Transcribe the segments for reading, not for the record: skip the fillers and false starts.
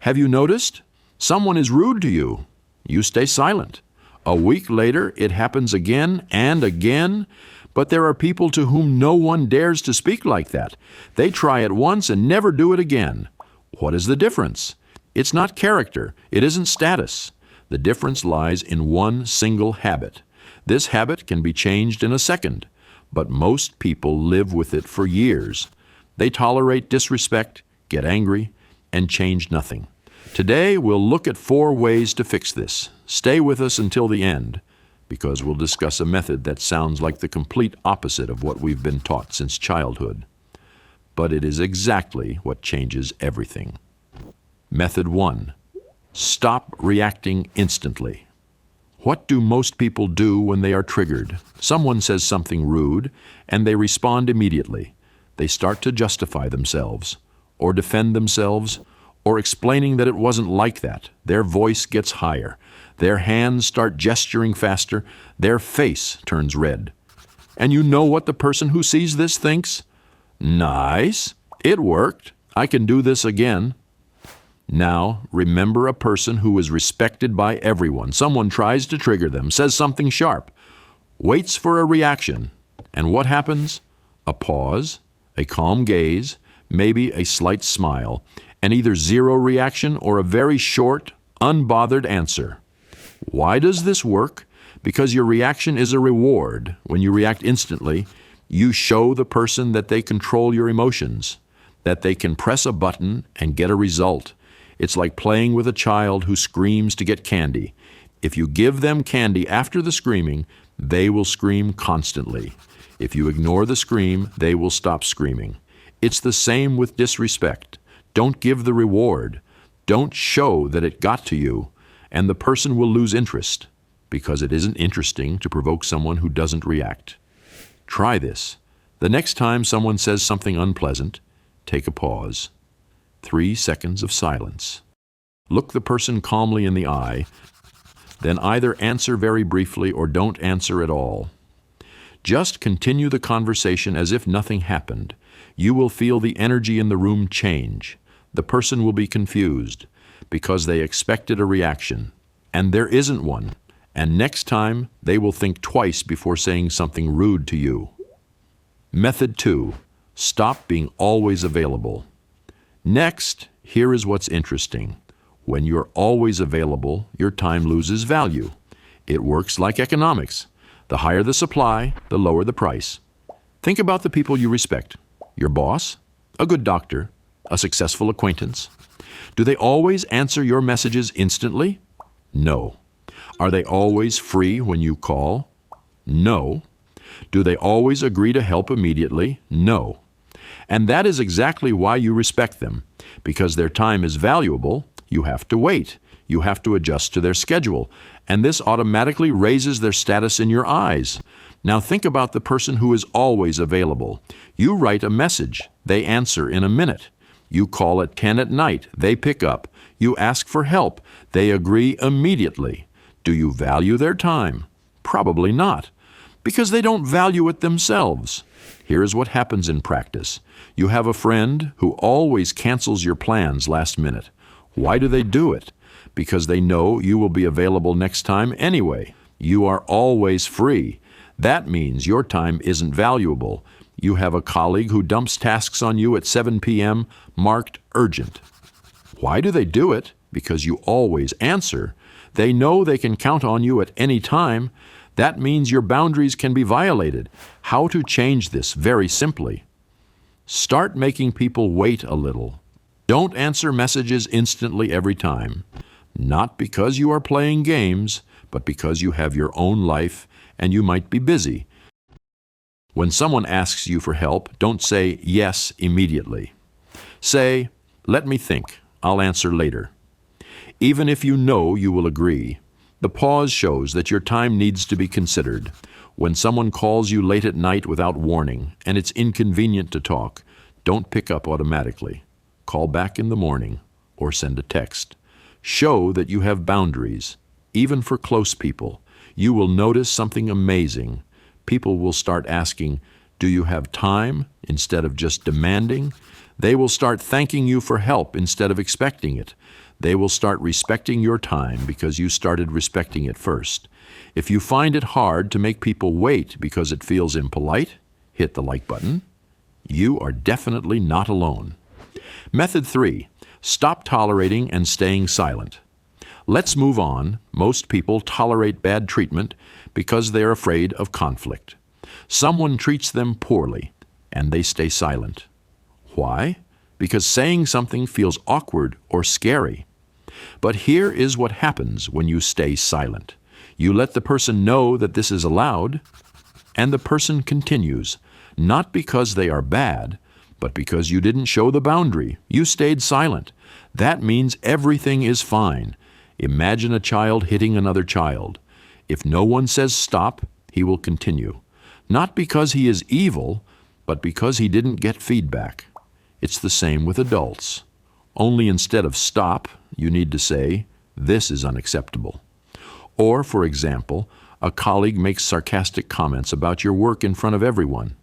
Have you noticed? Someone is rude to you. You stay silent. A week later, it happens again and again. But there are people to whom no one dares to speak like that. They try it once and never do it again. What is the difference? It's not character. It isn't status. The difference lies in one single habit. This habit can be changed in a second, but most people live with it for years. They tolerate disrespect, get angry, and change nothing. Today, we'll look at 4 ways to fix this. Stay with us until the end, because we'll discuss a method that sounds like the complete opposite of what we've been taught since childhood. But it is exactly what changes everything. Method 1. Stop reacting instantly. What do most people do when they are triggered? Someone says something rude, and they respond immediately. They start to justify themselves, or defend themselves, or explaining that it wasn't like that. Their voice gets higher. Their hands start gesturing faster. Their face turns red. And you know what the person who sees this thinks? Nice. It worked. I can do this again. Now, remember a person who is respected by everyone. Someone tries to trigger them, says something sharp, waits for a reaction. And what happens? A pause, a calm gaze, maybe a slight smile, and either zero reaction or a very short, unbothered answer. Why does this work? Because your reaction is a reward. When you react instantly, you show the person that they control your emotions, that they can press a button and get a result. It's like playing with a child who screams to get candy. If you give them candy after the screaming, they will scream constantly. If you ignore the scream, they will stop screaming. It's the same with disrespect. Don't give the reward. Don't show that it got to you, and the person will lose interest, because it isn't interesting to provoke someone who doesn't react. Try this. The next time someone says something unpleasant, take a pause. 3 seconds of silence. Look the person calmly in the eye, then either answer very briefly or don't answer at all. Just continue the conversation as if nothing happened. You will feel the energy in the room change. The person will be confused because they expected a reaction, and there isn't one. And next time, they will think twice before saying something rude to you. Method 2. Stop being always available. Next, here is what's interesting. When you're always available, your time loses value. It works like economics. The higher the supply, the lower the price. Think about the people you respect. Your boss, a good doctor, a successful acquaintance. Do they always answer your messages instantly? No. Are they always free when you call? No. Do they always agree to help immediately? No. And that is exactly why you respect them. Because their time is valuable, you have to wait. You have to adjust to their schedule. And this automatically raises their status in your eyes. Now think about the person who is always available. You write a message. They answer in a minute. You call at 10 at night. They pick up. You ask for help. They agree immediately. Do you value their time? Probably not, because they don't value it themselves. Here is what happens in practice. You have a friend who always cancels your plans last minute. Why do they do it? Because they know you will be available next time anyway. You are always free. That means your time isn't valuable. You have a colleague who dumps tasks on you at 7 p.m. marked urgent. Why do they do it? Because you always answer. They know they can count on you at any time. That means your boundaries can be violated. How to change this? Very simply. Start making people wait a little. Don't answer messages instantly every time. Not because you are playing games, but because you have your own life and you might be busy. When someone asks you for help, don't say yes immediately. Say, let me think. I'll answer later. Even if you know you will agree, the pause shows that your time needs to be considered. When someone calls you late at night without warning and it's inconvenient to talk, don't pick up automatically. Call back in the morning or send a text. Show that you have boundaries, even for close people. You will notice something amazing. People will start asking, do you have time, instead of just demanding? They will start thanking you for help instead of expecting it. They will start respecting your time because you started respecting it first. If you find it hard to make people wait because it feels impolite, hit the like button. You are definitely not alone. Method 3. Stop tolerating and staying silent. Let's move on. Most people tolerate bad treatment because they are afraid of conflict. Someone treats them poorly, and they stay silent. Why? Because saying something feels awkward or scary. But here is what happens when you stay silent. You let the person know that this is allowed, and the person continues, not because they are bad, but because you didn't show the boundary. You stayed silent. That means everything is fine. Imagine a child hitting another child. If no one says stop, he will continue. Not because he is evil, but because he didn't get feedback. It's the same with adults. Only instead of stop, you need to say, this is unacceptable. Or, for example, a colleague makes sarcastic comments about your work in front of everyone.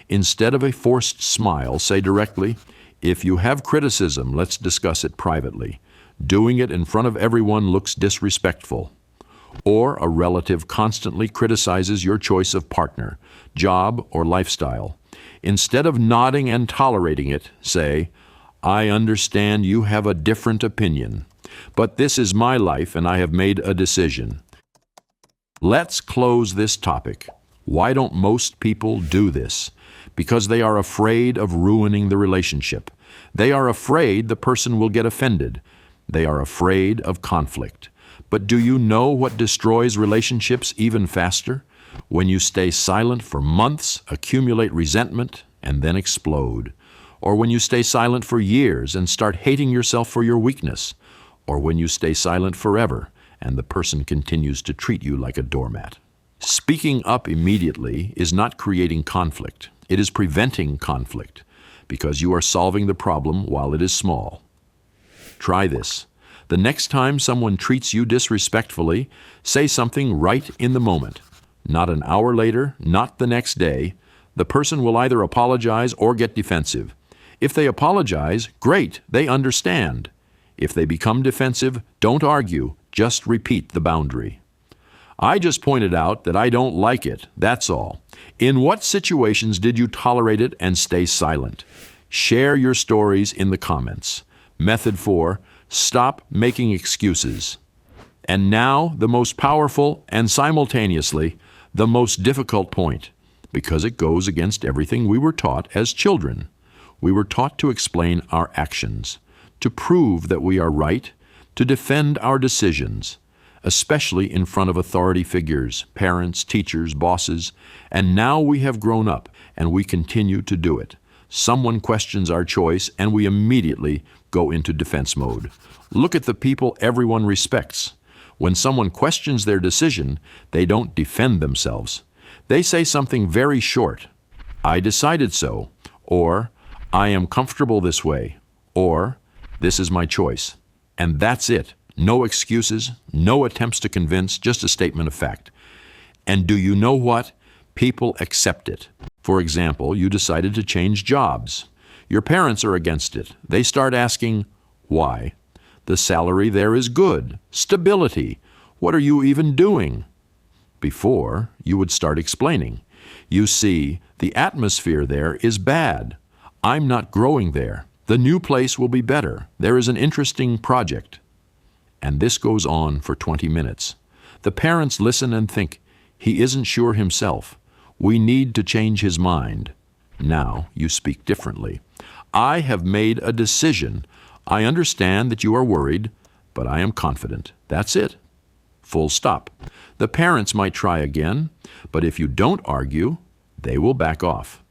Instead of a forced smile, say directly, if you have criticism, let's discuss it privately. Doing it in front of everyone looks disrespectful. Or a relative constantly criticizes your choice of partner, job, or lifestyle. Instead of nodding and tolerating it, say, I understand you have a different opinion, but this is my life and I have made a decision. Let's close this topic. Why don't most people do this? Because they are afraid of ruining the relationship. They are afraid the person will get offended. They are afraid of conflict. But do you know what destroys relationships even faster? When you stay silent for months, accumulate resentment, and then explode. Or when you stay silent for years and start hating yourself for your weakness. Or when you stay silent forever and the person continues to treat you like a doormat. Speaking up immediately is not creating conflict. It is preventing conflict because you are solving the problem while it is small. Try this. The next time someone treats you disrespectfully, say something right in the moment. Not an hour later, not the next day. The person will either apologize or get defensive. If they apologize, great, they understand. If they become defensive, don't argue, just repeat the boundary. I just pointed out that I don't like it, that's all. In what situations did you tolerate it and stay silent? Share your stories in the comments. Method 4, stop making excuses. And now, the most powerful and simultaneously the most difficult point, because it goes against everything we were taught as children. We were taught to explain our actions, to prove that we are right, to defend our decisions, especially in front of authority figures, parents, teachers, bosses, and now we have grown up and we continue to do it. Someone questions our choice and we immediately go into defense mode. Look at the people everyone respects. When someone questions their decision, they don't defend themselves. They say something very short. I decided so, or I am comfortable this way, or this is my choice. And that's it. No excuses, no attempts to convince, just a statement of fact. And do you know what? People accept it. For example, you decided to change jobs. Your parents are against it. They start asking, why? The salary there is good. Stability. What are you even doing? Before, you would start explaining. You see, the atmosphere there is bad. I'm not growing there. The new place will be better. There is an interesting project. And this goes on for 20 minutes. The parents listen and think, he isn't sure himself. We need to change his mind. Now you speak differently. I have made a decision. I understand that you are worried, but I am confident. That's it. Full stop. The parents might try again, but if you don't argue, they will back off.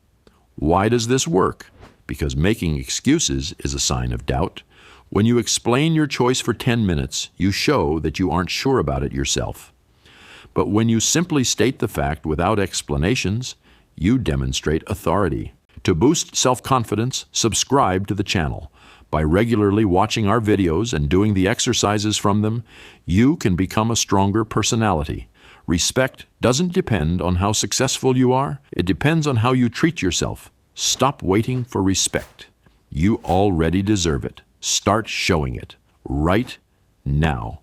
Why does this work? Because making excuses is a sign of doubt. When you explain your choice for 10 minutes, you show that you aren't sure about it yourself. But when you simply state the fact without explanations, you demonstrate authority. To boost self-confidence, subscribe to the channel. By regularly watching our videos and doing the exercises from them, you can become a stronger personality. Respect doesn't depend on how successful you are. It depends on how you treat yourself. Stop waiting for respect. You already deserve it. Start showing it. right now.